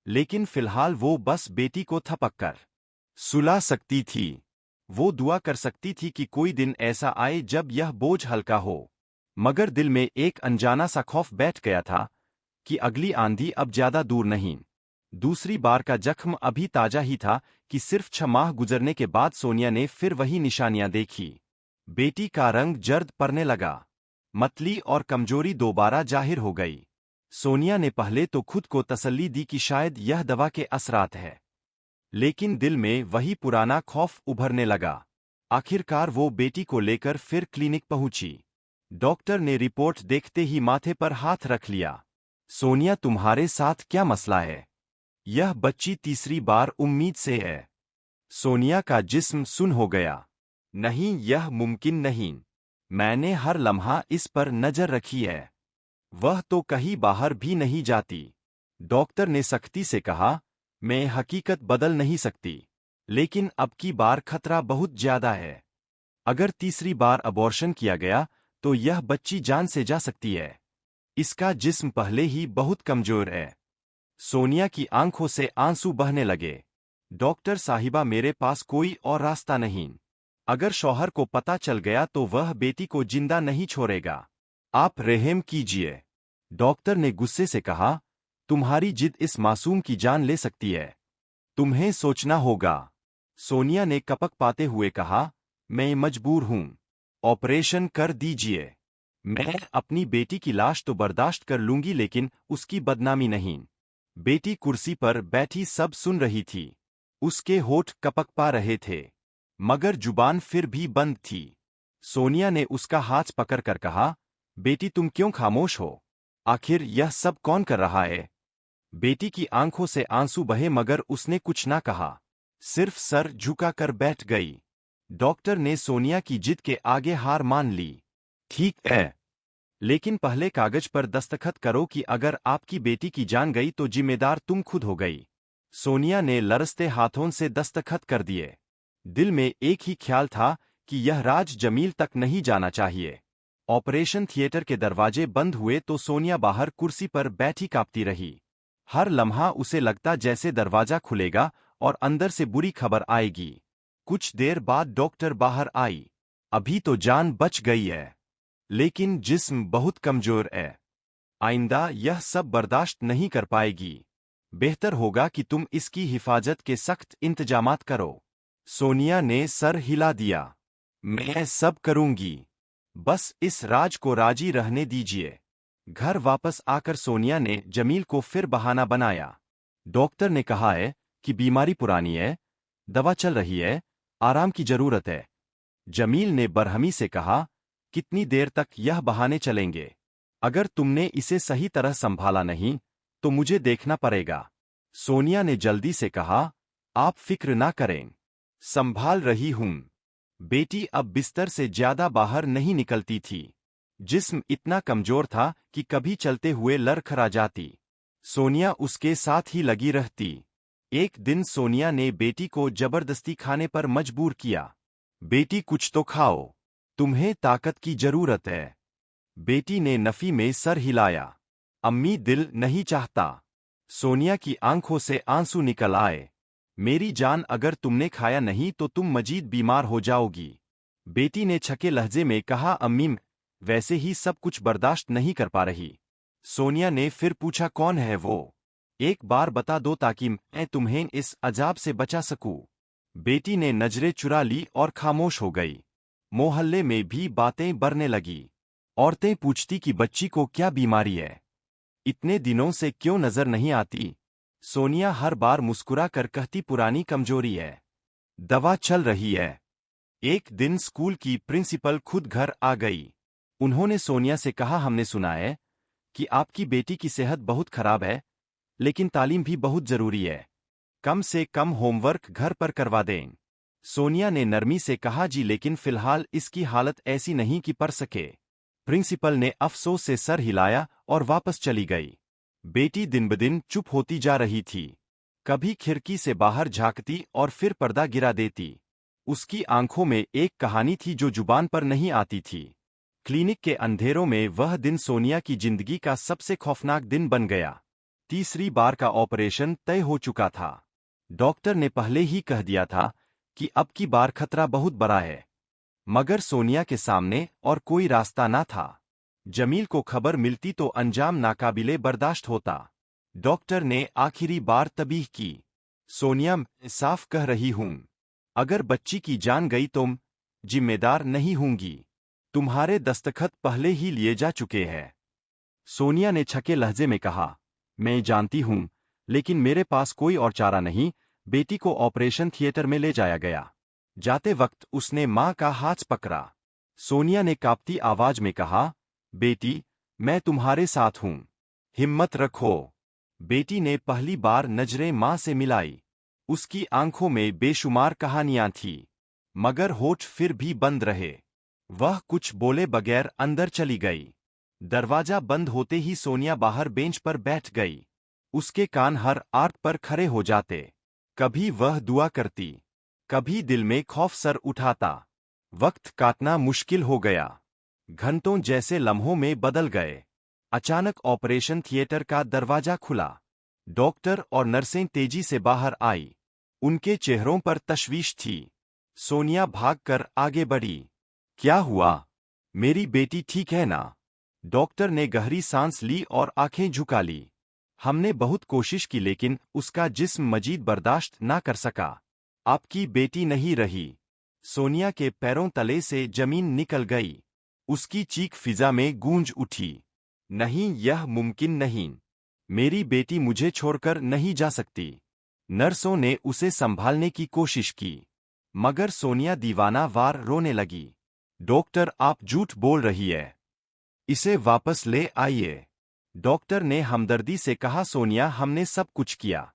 लेकिन फिलहाल वो बस बेटी को थपक कर सुला सकती थी। वो दुआ कर सकती थी कि कोई दिन ऐसा आए जब यह बोझ हल्का हो। मगर दिल में एक अनजाना सा खौफ बैठ गया था कि अगली आंधी अब ज्यादा दूर नहीं। दूसरी बार का जख्म अभी ताजा ही था कि सिर्फ 6 माह गुजरने के बाद सोनिया ने फिर वही निशानियां देखी। बेटी का रंग जर्द पड़ने लगा। मतली और कमजोरी दोबारा जाहिर हो गई। सोनिया ने पहले तो खुद को तसल्ली दी कि शायद यह दवा के असरात है, लेकिन दिल में वही पुराना खौफ उभरने लगा। आखिरकार वो बेटी को लेकर फिर क्लिनिक पहुंची। डॉक्टर ने रिपोर्ट देखते ही माथे पर हाथ रख लिया। सोनिया, तुम्हारे साथ क्या मसला है? यह बच्ची तीसरी बार उम्मीद से है। सोनिया का जिस्म सुन हो गया। नहीं, यह मुमकिन नहीं। मैंने हर लम्हा इस पर नजर रखी है। वह तो कहीं बाहर भी नहीं जाती। डॉक्टर ने सख्ती से कहा, मैं हकीकत बदल नहीं सकती, लेकिन अब की बार खतरा बहुत ज्यादा है। अगर तीसरी बार अबॉर्शन किया गया तो यह बच्ची जान से जा सकती है। इसका जिस्म पहले ही बहुत कमजोर है। सोनिया की आंखों से आंसू बहने लगे। डॉक्टर साहिबा, मेरे पास कोई और रास्ता नहीं। अगर शौहर को पता चल गया तो वह बेटी को जिंदा नहीं छोड़ेगा। आप रहम कीजिए। डॉक्टर ने गुस्से से कहा, तुम्हारी जिद इस मासूम की जान ले सकती है। तुम्हें सोचना होगा। सोनिया ने कपक पाते हुए कहा, मैं मजबूर हूं। ऑपरेशन कर दीजिए। मैं अपनी बेटी की लाश तो बर्दाश्त कर लूंगी, लेकिन उसकी बदनामी नहीं। बेटी कुर्सी पर बैठी सब सुन रही थी। उसके होठ कपक पा रहे थे, मगर जुबान फिर भी बंद थी। सोनिया ने उसका हाथ पकड़कर कहा, बेटी, तुम क्यों खामोश हो? आखिर यह सब कौन कर रहा है? बेटी की आंखों से आंसू बहे, मगर उसने कुछ ना कहा, सिर्फ सर झुकाकर बैठ गई। डॉक्टर ने सोनिया की जिद के आगे हार मान ली। ठीक है, लेकिन पहले कागज पर दस्तखत करो कि अगर आपकी बेटी की जान गई तो जिम्मेदार तुम खुद हो गई। सोनिया ने लरसते हाथों से दस्तखत कर दिए। दिल में एक ही ख्याल था कि यह राज जमील तक नहीं जाना चाहिए। ऑपरेशन थिएटर के दरवाजे बंद हुए तो सोनिया बाहर कुर्सी पर बैठी कांपती रही। हर लम्हा उसे लगता जैसे दरवाजा खुलेगा और अंदर से बुरी खबर आएगी। कुछ देर बाद डॉक्टर बाहर आई। अभी तो जान बच गई है, लेकिन जिस्म बहुत कमजोर है। आइंदा यह सब बर्दाश्त नहीं कर पाएगी। बेहतर होगा कि तुम इसकी हिफाजत के सख्त इंतजामात करो। सोनिया ने सर हिला दिया। मैं सब करूंगी, बस इस राज को राजी रहने दीजिए। घर वापस आकर सोनिया ने जमील को फिर बहाना बनाया। डॉक्टर ने कहा है कि बीमारी पुरानी है, दवा चल रही है, आराम की जरूरत है। जमील ने बरहमी से कहा, कितनी देर तक यह बहाने चलेंगे? अगर तुमने इसे सही तरह संभाला नहीं तो मुझे देखना पड़ेगा। सोनिया ने जल्दी से कहा, आप फिक्र ना करें, संभाल रही हूं। बेटी अब बिस्तर से ज्यादा बाहर नहीं निकलती थी। जिस्म इतना कमजोर था कि कभी चलते हुए लड़खड़ा जाती। सोनिया उसके साथ ही लगी रहती। एक दिन सोनिया ने बेटी को जबरदस्ती खाने पर मजबूर किया। बेटी कुछ तो खाओ, तुम्हें ताकत की जरूरत है। बेटी ने नफी में सर हिलाया। अम्मी, दिल नहीं चाहता। सोनिया की आंखों से आंसू निकल आए। मेरी जान, अगर तुमने खाया नहीं तो तुम मजीद बीमार हो जाओगी। बेटी ने छके लहजे में कहा, अम्मी वैसे ही सब कुछ बर्दाश्त नहीं कर पा रही। सोनिया ने फिर पूछा, कौन है वो? एक बार बता दो ताकि मैं तुम्हें इस अजाब से बचा सकूं। बेटी ने नजरें चुरा ली और खामोश हो गई। मोहल्ले में भी बातें बढ़ने लगी। औरतें पूछती कि बच्ची को क्या बीमारी है, इतने दिनों से क्यों नजर नहीं आती? सोनिया हर बार मुस्कुरा कर कहती, पुरानी कमजोरी है, दवा चल रही है। एक दिन स्कूल की प्रिंसिपल खुद घर आ गई। उन्होंने सोनिया से कहा, हमने सुना है कि आपकी बेटी की सेहत बहुत खराब है, लेकिन तालीम भी बहुत जरूरी है। कम से कम होमवर्क घर पर करवा दें। सोनिया ने नरमी से कहा, जी लेकिन फिलहाल इसकी हालत ऐसी नहीं कि पढ़ सके। प्रिंसिपल ने अफसोस से सर हिलाया और वापस चली गई। बेटी दिन ब दिन चुप होती जा रही थी। कभी खिड़की से बाहर झांकती और फिर पर्दा गिरा देती। उसकी आंखों में एक कहानी थी जो जुबान पर नहीं आती थी। क्लिनिक के अंधेरों में वह दिन सोनिया की जिंदगी का सबसे खौफनाक दिन बन गया। तीसरी बार का ऑपरेशन तय हो चुका था। डॉक्टर ने पहले ही कह दिया था कि अब की बार खतरा बहुत बड़ा है, मगर सोनिया के सामने और कोई रास्ता ना था। जमील को खबर मिलती तो अंजाम नाकाबिले बर्दाश्त होता। डॉक्टर ने आखिरी बार तबीह की, सोनिया साफ कह रही हूं, अगर बच्ची की जान गई तुम जिम्मेदार नहीं होंगी। तुम्हारे दस्तखत पहले ही लिए जा चुके हैं। सोनिया ने छके लहजे में कहा, मैं जानती हूं, लेकिन मेरे पास कोई और चारा नहीं। बेटी को ऑपरेशन थिएटर में ले जाया गया। जाते वक्त उसने मां का हाथ पकड़ा। सोनिया ने कांपती आवाज में कहा, बेटी मैं तुम्हारे साथ हूं, हिम्मत रखो। बेटी ने पहली बार नजरें मां से मिलाई। उसकी आंखों में बेशुमार कहानियां थीं, मगर होठ फिर भी बंद रहे। वह कुछ बोले बगैर अंदर चली गई। दरवाजा बंद होते ही सोनिया बाहर बेंच पर बैठ गई। उसके कान हर आर्त पर खड़े हो जाते। कभी वह दुआ करती, कभी दिल में खौफ सर उठाता। वक्त काटना मुश्किल हो गया। घंटों जैसे लम्हों में बदल गए। अचानक ऑपरेशन थिएटर का दरवाजा खुला। डॉक्टर और नर्सें तेजी से बाहर आई। उनके चेहरों पर तशवीश थी। सोनिया भागकर आगे बढ़ी। क्या हुआ? मेरी बेटी ठीक है ना? डॉक्टर ने गहरी सांस ली और आंखें झुका ली। हमने बहुत कोशिश की लेकिन उसका जिस्म मजीद बर्दाश्त ना कर सका। आपकी बेटी नहीं रही। सोनिया के पैरों तले से जमीन निकल गई। उसकी चीख फिजा में गूंज उठी। नहीं, यह मुमकिन नहीं। मेरी बेटी मुझे छोड़कर नहीं जा सकती। नर्सों ने उसे संभालने की कोशिश की, मगर सोनिया दीवाना वार रोने लगी। डॉक्टर, आप झूठ बोल रही है। इसे वापस ले आइए। डॉक्टर ने हमदर्दी से कहा, सोनिया हमने सब कुछ किया,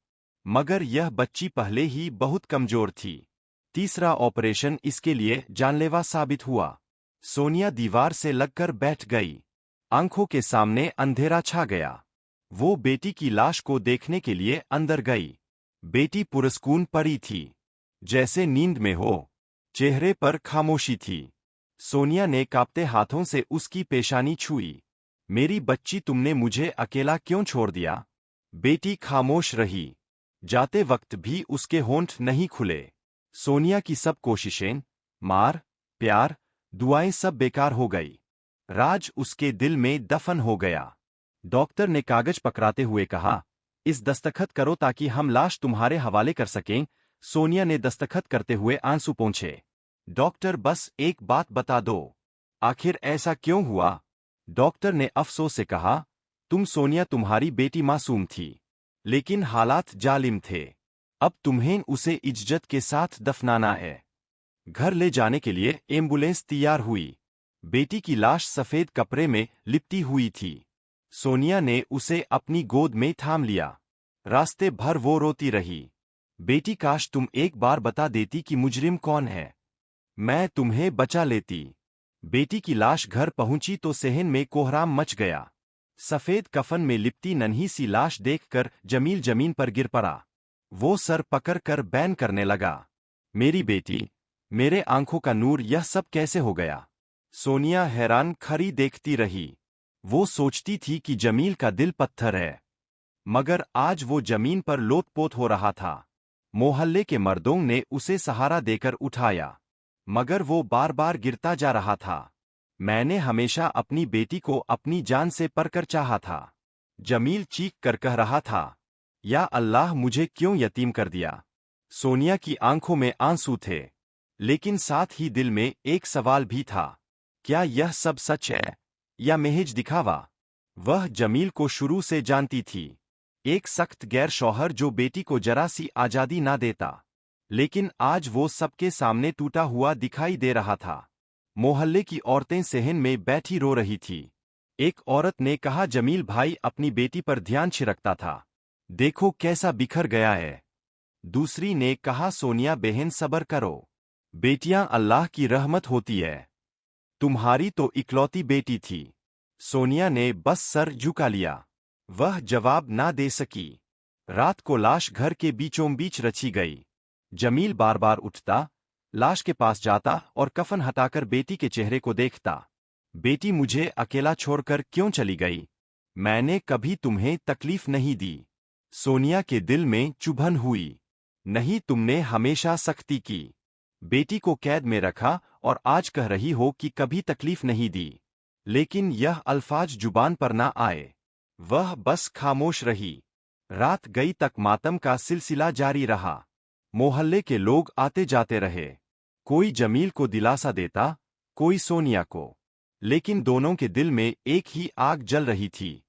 मगर यह बच्ची पहले ही बहुत कमजोर थी। तीसरा ऑपरेशन इसके लिए जानलेवा साबित हुआ। सोनिया दीवार से लगकर बैठ गई। आंखों के सामने अंधेरा छा गया। वो बेटी की लाश को देखने के लिए अंदर गई। बेटी पुरस्कून पड़ी थी, जैसे नींद में हो। चेहरे पर खामोशी थी। सोनिया ने कांपते हाथों से उसकी पेशानी छुई। मेरी बच्ची, तुमने मुझे अकेला क्यों छोड़ दिया? बेटी खामोश रही। जाते वक्त भी उसके होंठ नहीं खुले। सोनिया की सब कोशिशें, मार, प्यार, दुआएं सब बेकार हो गई। राज उसके दिल में दफन हो गया। डॉक्टर ने कागज पकड़ाते हुए कहा, इस दस्तखत करो ताकि हम लाश तुम्हारे हवाले कर सकें। सोनिया ने दस्तखत करते हुए आंसू पोंछे। डॉक्टर, बस एक बात बता दो, आखिर ऐसा क्यों हुआ? डॉक्टर ने अफसोस से कहा, सोनिया तुम्हारी बेटी मासूम थी, लेकिन हालात जालिम थे। अब तुम्हें उसे इज्जत के साथ दफनाना है। घर ले जाने के लिए एम्बुलेंस तैयार हुई। बेटी की लाश सफेद कपड़े में लिपटी हुई थी। सोनिया ने उसे अपनी गोद में थाम लिया। रास्ते भर वो रोती रही। बेटी, काश तुम एक बार बता देती कि मुजरिम कौन है। मैं तुम्हें बचा लेती। बेटी की लाश घर पहुंची तो सहन में कोहराम मच गया। सफेद कफन में लिपटी नन्ही सी लाश देखकर जमील जमीन पर गिर पड़ा। वो सर पकड़ कर बैन करने लगा। मेरी बेटी, मेरे आंखों का नूर, यह सब कैसे हो गया। सोनिया हैरान खड़ी देखती रही। वो सोचती थी कि जमील का दिल पत्थर है, मगर आज वो जमीन पर लोटपोट हो रहा था। मोहल्ले के मर्दों ने उसे सहारा देकर उठाया, मगर वो बार बार गिरता जा रहा था। मैंने हमेशा अपनी बेटी को अपनी जान से परकर चाहा था। जमील चीख कर कह रहा था, या अल्लाह, मुझे क्यों यतीम कर दिया। सोनिया की आंखों में आंसू थे, लेकिन साथ ही दिल में एक सवाल भी था, क्या यह सब सच है या महज दिखावा। वह जमील को शुरू से जानती थी, एक सख्त गैर शौहर जो बेटी को जरा सी आजादी ना देता। लेकिन आज वो सबके सामने टूटा हुआ दिखाई दे रहा था। मोहल्ले की औरतें सहन में बैठी रो रही थी। एक औरत ने कहा, जमील भाई अपनी बेटी पर ध्यान छिड़कता था, देखो कैसा बिखर गया है। दूसरी ने कहा, सोनिया बहन सब्र करो, बेटियां अल्लाह की रहमत होती है, तुम्हारी तो इकलौती बेटी थी। सोनिया ने बस सर झुका लिया। वह जवाब ना दे सकी। रात को लाश घर के बीचों बीच रची गई। जमील बार बार उठता, लाश के पास जाता और कफन हटाकर बेटी के चेहरे को देखता। बेटी, मुझे अकेला छोड़कर क्यों चली गई। मैंने कभी तुम्हें तकलीफ नहीं दी। सोनिया के दिल में चुभन हुई। नहीं, तुमने हमेशा सख्ती की, बेटी को कैद में रखा और आज कह रही हो कि कभी तकलीफ नहीं दी। लेकिन यह अल्फाज जुबान पर ना आए। वह बस खामोश रही। रात गई तक मातम का सिलसिला जारी रहा। मोहल्ले के लोग आते जाते रहे। कोई जमील को दिलासा देता, कोई सोनिया को। लेकिन दोनों के दिल में एक ही आग जल रही थी।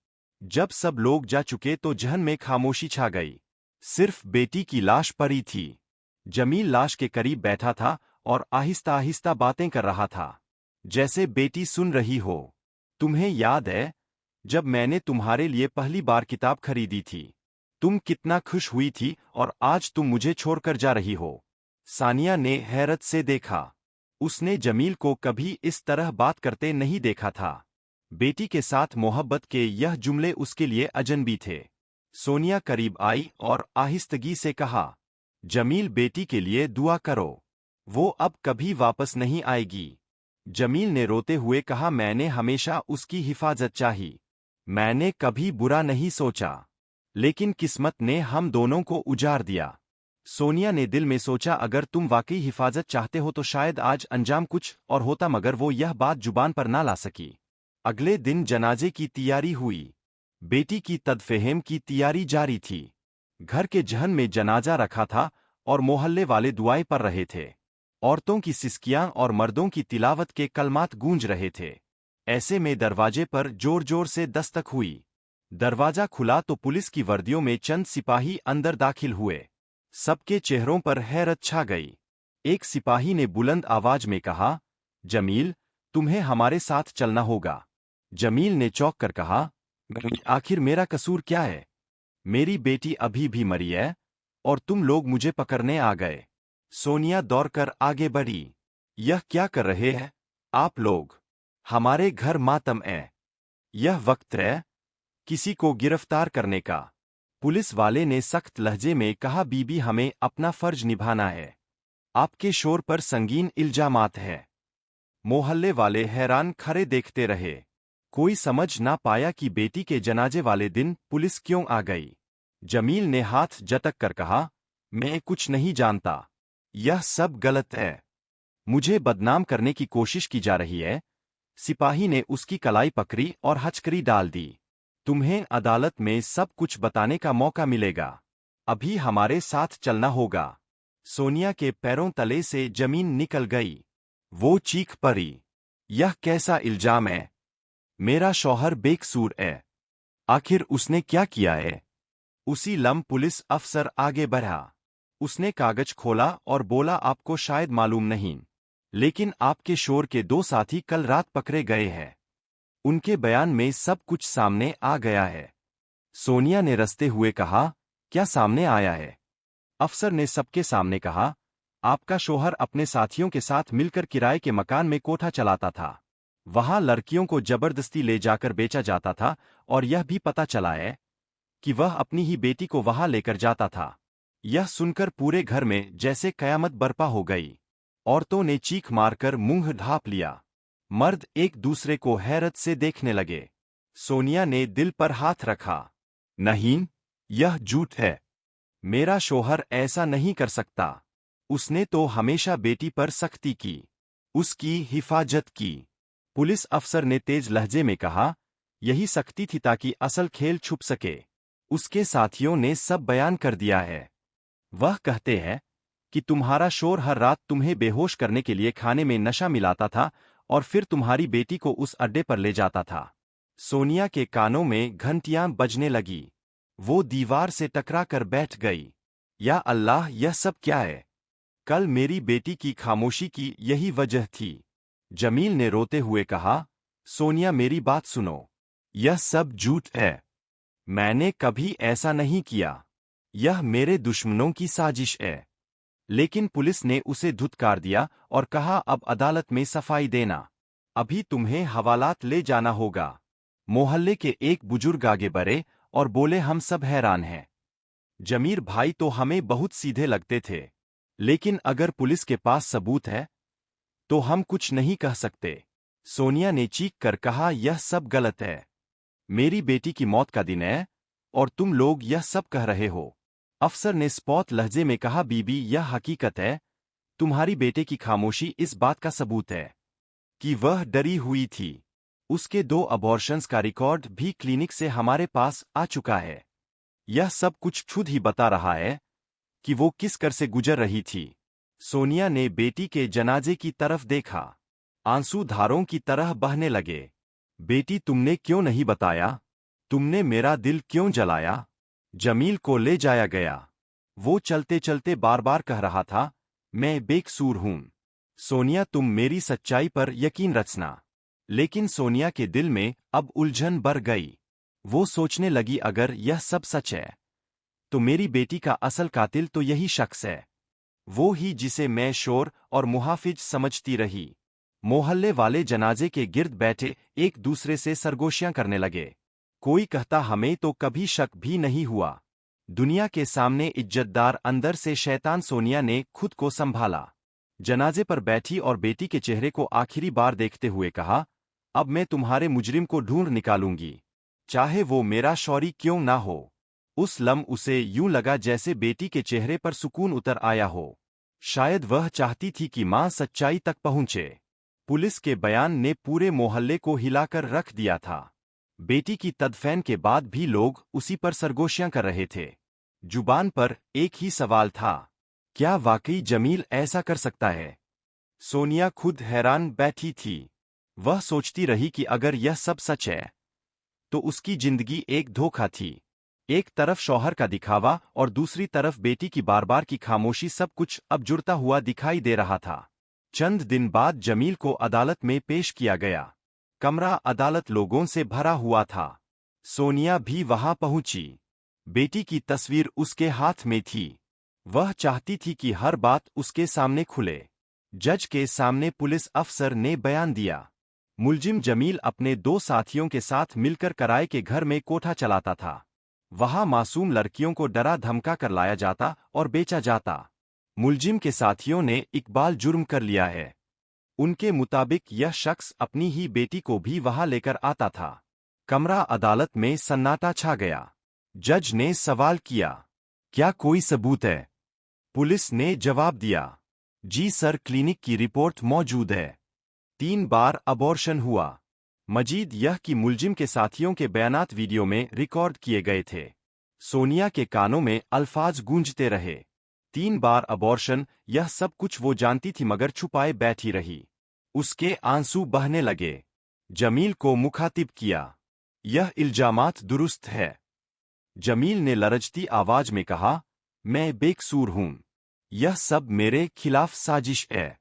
जब सब लोग जा चुके तो जहन में खामोशी छा गई। सिर्फ बेटी की लाश पड़ी थी। जमील लाश के करीब बैठा था और आहिस्ता आहिस्ता बातें कर रहा था, जैसे बेटी सुन रही हो। तुम्हें याद है जब मैंने तुम्हारे लिए पहली बार किताब खरीदी थी, तुम कितना खुश हुई थी, और आज तुम मुझे छोड़कर जा रही हो। सानिया ने हैरत से देखा। उसने जमील को कभी इस तरह बात करते नहीं देखा था। बेटी के साथ मोहब्बत के यह जुमले उसके लिए अजनबी थे। सोनिया करीब आई और आहिस्तगी से कहा, जमील, बेटी के लिए दुआ करो, वो अब कभी वापस नहीं आएगी। जमील ने रोते हुए कहा, मैंने हमेशा उसकी हिफाजत चाही, मैंने कभी बुरा नहीं सोचा, लेकिन किस्मत ने हम दोनों को उजाड़ दिया। सोनिया ने दिल में सोचा, अगर तुम वाकई हिफाजत चाहते हो तो शायद आज अंजाम कुछ और होता, मगर वो यह बात जुबान पर ना ला सकी। अगले दिन जनाजे की तैयारी हुई। बेटी की तदफेहम की तैयारी जारी थी। घर के जहन में जनाजा रखा था और मोहल्ले वाले दुआएं पढ़ रहे थे। औरतों की सिसकियां और मर्दों की तिलावत के कलमात गूंज रहे थे। ऐसे में दरवाजे पर जोर जोर से दस्तक हुई। दरवाजा खुला तो पुलिस की वर्दियों में चंद सिपाही अंदर दाखिल हुए। सबके चेहरों पर हैरत छा गई। एक सिपाही ने बुलंद आवाज में कहा, जमील, तुम्हें हमारे साथ चलना होगा। जमील ने चौंक कर कहा, आखिर मेरा कसूर क्या है। मेरी बेटी अभी भी मरी है और तुम लोग मुझे पकड़ने आ गए। सोनिया दौड़कर आगे बढ़ी। यह क्या कर रहे हैं आप लोग। हमारे घर मातम है। यह वक्त है किसी को गिरफ्तार करने का। पुलिस वाले ने सख्त लहजे में कहा, बीबी, हमें अपना फर्ज निभाना है। आपके शोर पर संगीन इल्जामात है। मोहल्ले वाले हैरान खड़े देखते रहे। कोई समझ ना पाया कि बेटी के जनाजे वाले दिन पुलिस क्यों आ गई। जमील ने हाथ झटक कर कहा, मैं कुछ नहीं जानता। यह सब गलत है। मुझे बदनाम करने की कोशिश की जा रही है। सिपाही ने उसकी कलाई पकड़ी और हचकरी डाल दी। तुम्हें अदालत में सब कुछ बताने का मौका मिलेगा। अभी हमारे साथ चलना होगा। सोनिया के पैरों तले से जमीन निकल गई। वो चीख पड़ी, यह कैसा इल्जाम है। मेरा शौहर बेकसूर है। आखिर उसने क्या किया है। उसी लम्ह पुलिस अफसर आगे बढ़ा। उसने कागज खोला और बोला, आपको शायद मालूम नहीं, लेकिन आपके शोर के 2 साथी कल रात पकड़े गए हैं। उनके बयान में सब कुछ सामने आ गया है। सोनिया ने रसते हुए कहा, क्या सामने आया है? अफसर ने सबके सामने कहा, आपका शौहर अपने साथियों के साथ मिलकर किराए के मकान में कोठा चलाता था। वहां लड़कियों को जबरदस्ती ले जाकर बेचा जाता था और यह भी पता चला है कि वह अपनी ही बेटी को वहां लेकर जाता था। यह सुनकर पूरे घर में जैसे कयामत बर्पा हो गई। औरतों ने चीख मारकर मुंह ढांप लिया। मर्द एक दूसरे को हैरत से देखने लगे। सोनिया ने दिल पर हाथ रखा। नहीं, यह झूठ है। मेरा शौहर ऐसा नहीं कर सकता। उसने तो हमेशा बेटी पर सख्ती की, उसकी हिफाजत की। पुलिस अफसर ने तेज लहजे में कहा, यही सख्ती थी ताकि असल खेल छुप सके। उसके साथियों ने सब बयान कर दिया है। वह कहते हैं कि तुम्हारा शोर हर रात तुम्हें बेहोश करने के लिए खाने में नशा मिलाता था और फिर तुम्हारी बेटी को उस अड्डे पर ले जाता था। सोनिया के कानों में घंटियां बजने लगी। वो दीवार से टकरा कर बैठ गई। या अल्लाह, यह सब क्या है? कल मेरी बेटी की खामोशी की यही वजह थी। जमील ने रोते हुए कहा, सोनिया मेरी बात सुनो। यह सब झूठ है। मैंने कभी ऐसा नहीं किया। यह मेरे दुश्मनों की साजिश है। लेकिन पुलिस ने उसे धुतकार दिया और कहा, अब अदालत में सफाई देना। अभी तुम्हें हवालात ले जाना होगा। मोहल्ले के एक बुजुर्ग आगे बढ़े और बोले, हम सब हैरान हैं। जमीर भाई तो हमें बहुत सीधे लगते थे, लेकिन अगर पुलिस के पास सबूत है तो हम कुछ नहीं कह सकते। सोनिया ने चीख कर कहा, यह सब गलत है। मेरी बेटी की मौत का दिन है और तुम लोग यह सब कह रहे हो। अफसर ने स्पॉट लहजे में कहा, बीबी, यह हकीकत है। तुम्हारी बेटे की खामोशी इस बात का सबूत है कि वह डरी हुई थी। उसके 2 अबॉर्शंस का रिकॉर्ड भी क्लिनिक से हमारे पास आ चुका है। यह सब कुछ खुद ही बता रहा है कि वो किस कर से गुजर रही थी। सोनिया ने बेटी के जनाजे की तरफ देखा। आंसू धारों की तरह बहने लगे। बेटी, तुमने क्यों नहीं बताया? तुमने मेरा दिल क्यों जलाया? जमील को ले जाया गया। वो चलते चलते बार बार कह रहा था, मैं बेकसूर हूं। सोनिया, तुम मेरी सच्चाई पर यकीन रखना। लेकिन सोनिया के दिल में अब उलझन बढ़ गई। वो सोचने लगी, अगर यह सब सच है तो मेरी बेटी का असल कातिल तो यही शख्स है, वो ही जिसे मैं शोर और मुहाफिज समझती रही। मोहल्ले वाले जनाजे के गिर्द बैठे एक दूसरे से सरगोशियां करने लगे। कोई कहता, हमें तो कभी शक भी नहीं हुआ। दुनिया के सामने इज्जतदार, अंदर से शैतान। सोनिया ने खुद को संभाला। जनाजे पर बैठी और बेटी के चेहरे को आखिरी बार देखते हुए कहा, अब मैं तुम्हारे मुजरिम को ढूंढ निकालूंगी, चाहे वो मेरा शौरी क्यों ना हो। उस लम्ह उसे यूं लगा जैसे बेटी के चेहरे पर सुकून उतर आया हो। शायद वह चाहती थी कि मां सच्चाई तक पहुंचे। पुलिस के बयान ने पूरे मोहल्ले को हिलाकर रख दिया था। बेटी की तदफीन के बाद भी लोग उसी पर सरगोशियां कर रहे थे। जुबान पर एक ही सवाल था, क्या वाकई जमील ऐसा कर सकता है? सोनिया खुद हैरान बैठी थी। वह सोचती रही कि अगर यह सब सच है तो उसकी जिंदगी एक धोखा थी। एक तरफ शौहर का दिखावा और दूसरी तरफ बेटी की बार बार की खामोशी, सब कुछ अब जुड़ता हुआ दिखाई दे रहा था। चंद दिन बाद जमील को अदालत में पेश किया गया। कमरा अदालत लोगों से भरा हुआ था। सोनिया भी वहां पहुंची। बेटी की तस्वीर उसके हाथ में थी। वह चाहती थी कि हर बात उसके सामने खुले। जज के सामने पुलिस अफसर ने बयान दिया। मुलजिम जमील अपने 2 साथियों के साथ मिलकर किराए के घर में कोठा चलाता था। वहां मासूम लड़कियों को डरा धमका कर लाया जाता और बेचा जाता। मुलजिम के साथियों ने इकबाल जुर्म कर लिया है। उनके मुताबिक यह शख्स अपनी ही बेटी को भी वहां लेकर आता था। कमरा अदालत में सन्नाटा छा गया। जज ने सवाल किया, क्या कोई सबूत है? पुलिस ने जवाब दिया, जी सर, क्लिनिक की रिपोर्ट मौजूद है। 3 बार अबॉर्शन हुआ। मजीद यह कि मुलजिम के साथियों के बयानात वीडियो में रिकॉर्ड किए गए थे। सोनिया के कानों में अल्फाज गूंजते रहे। 3 बार अबॉर्शन, यह सब कुछ वो जानती थी मगर छुपाए बैठी रही। उसके आंसू बहने लगे। जमील को मुखातिब किया, यह इल्जामात दुरुस्त है? जमील ने लरजती आवाज में कहा, मैं बेकसूर हूं। यह सब मेरे खिलाफ साजिश है।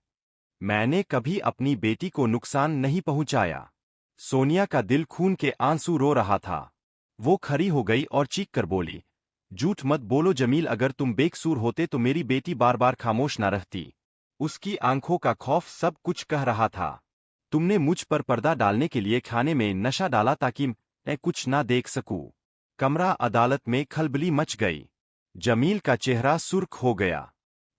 मैंने कभी अपनी बेटी को नुकसान नहीं पहुंचाया। सोनिया का दिल खून के आंसू रो रहा था। वो खड़ी हो गई और चीख कर बोली, झूठ मत बोलो जमील, अगर तुम बेकसूर होते तो मेरी बेटी बार बार खामोश न रहती। उसकी आंखों का खौफ सब कुछ कह रहा था। तुमने मुझ पर पर्दा डालने के लिए खाने में नशा डाला ताकि मैं कुछ ना देख सकूं। कमरा अदालत में खलबली मच गई। जमील का चेहरा सुर्ख हो गया।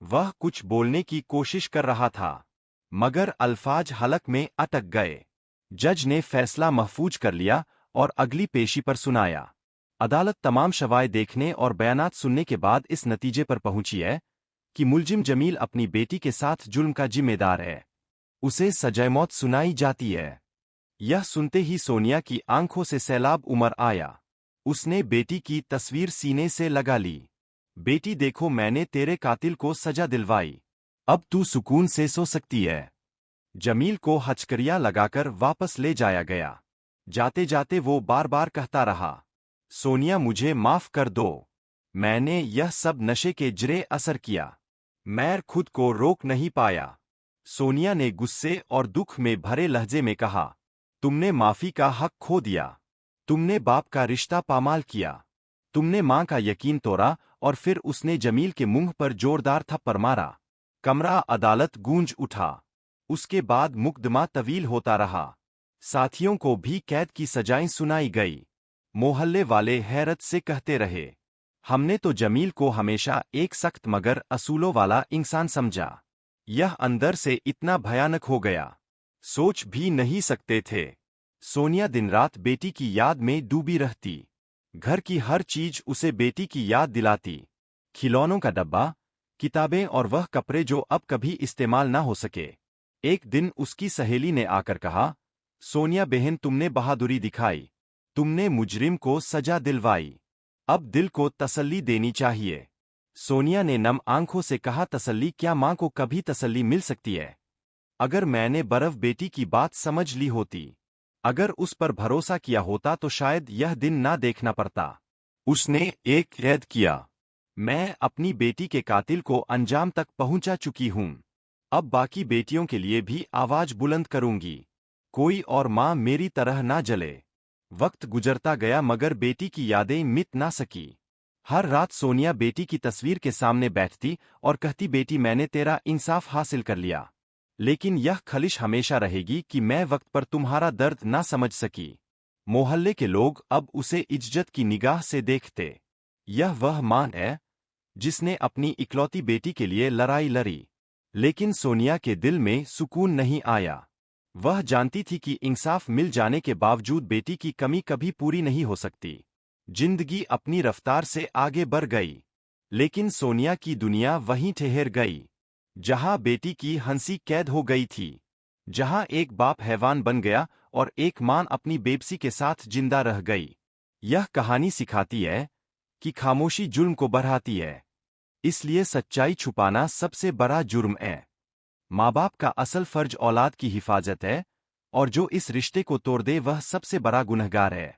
वह कुछ बोलने की कोशिश कर रहा था, मगर अल्फाज हलक में अटक गए। जज ने फैसला महफूज कर लिया और अगली पेशी पर सुनाया। अदालत तमाम शवायद देखने और बयानात सुनने के बाद इस नतीजे पर पहुंची है कि मुलजिम जमील अपनी बेटी के साथ जुल्म का जिम्मेदार है। उसे सजाए मौत सुनाई जाती है। यह सुनते ही सोनिया की आंखों से सैलाब उमड़ आया। उसने बेटी की तस्वीर सीने से लगा ली। बेटी देखो, मैंने तेरे कातिल को सजा दिलवाई। अब तू सुकून से सो सकती है। जमील को हचकरिया लगाकर वापस ले जाया गया। जाते जाते वो बार बार कहता रहा, सोनिया मुझे माफ कर दो। मैंने यह सब नशे के जरे असर किया। मैं खुद को रोक नहीं पाया। सोनिया ने गुस्से और दुख में भरे लहजे में कहा, तुमने माफी का हक खो दिया। तुमने बाप का रिश्ता पामाल किया। तुमने मां का यकीन तोड़ा। और फिर उसने जमील के मुंह पर जोरदार थप्पड़ मारा। कमरा अदालत गूंज उठा। उसके बाद मुकदमा तवील होता रहा। साथियों को भी कैद की सजाएं सुनाई गई। मोहल्ले वाले हैरत से कहते रहे, हमने तो जमील को हमेशा एक सख्त मगर असूलों वाला इंसान समझा। यह अंदर से इतना भयानक हो गया, सोच भी नहीं सकते थे। सोनिया दिन रात बेटी की याद में डूबी रहती। घर की हर चीज उसे बेटी की याद दिलाती। खिलौनों का डब्बा, किताबें और वह कपड़े जो अब कभी इस्तेमाल ना हो सके। एक दिन उसकी सहेली ने आकर कहा, सोनिया बहन, तुमने बहादुरी दिखाई। तुमने मुजरिम को सजा दिलवाई। अब दिल को तसल्ली देनी चाहिए। सोनिया ने नम आंखों से कहा, तसल्ली क्या? मां को कभी तसल्ली मिल सकती है? अगर मैंने बर्फ बेटी की बात समझ ली होती, अगर उस पर भरोसा किया होता तो शायद यह दिन ना देखना पड़ता। उसने एक कैद किया। मैं अपनी बेटी के कातिल को अंजाम तक पहुंचा चुकी हूं। अब बाकी बेटियों के लिए भी आवाज बुलंद करूंगी। कोई और मां मेरी तरह ना जले। वक्त गुजरता गया मगर बेटी की यादें मिट ना सकी। हर रात सोनिया बेटी की तस्वीर के सामने बैठती और कहती, बेटी मैंने तेरा इंसाफ हासिल कर लिया, लेकिन यह खलिश हमेशा रहेगी कि मैं वक्त पर तुम्हारा दर्द ना समझ सकी। मोहल्ले के लोग अब उसे इज्जत की निगाह से देखते। यह वह मां है जिसने अपनी इकलौती बेटी के लिए लड़ाई लड़ी। लेकिन सोनिया के दिल में सुकून नहीं आया। वह जानती थी कि इंसाफ मिल जाने के बावजूद बेटी की कमी कभी पूरी नहीं हो सकती। जिंदगी अपनी रफ्तार से आगे बढ़ गई, लेकिन सोनिया की दुनिया वहीं ठहर गई जहां बेटी की हंसी कैद हो गई थी, जहां एक बाप हैवान बन गया और एक मां अपनी बेबसी के साथ जिंदा रह गई। यह कहानी सिखाती है कि खामोशी जुल्म को बढ़ाती है, इसलिए सच्चाई छुपाना सबसे बड़ा जुर्म है। माँ बाप का असल फर्ज औलाद की हिफाजत है, और जो इस रिश्ते को तोड़ दे वह सबसे बड़ा गुनहगार है।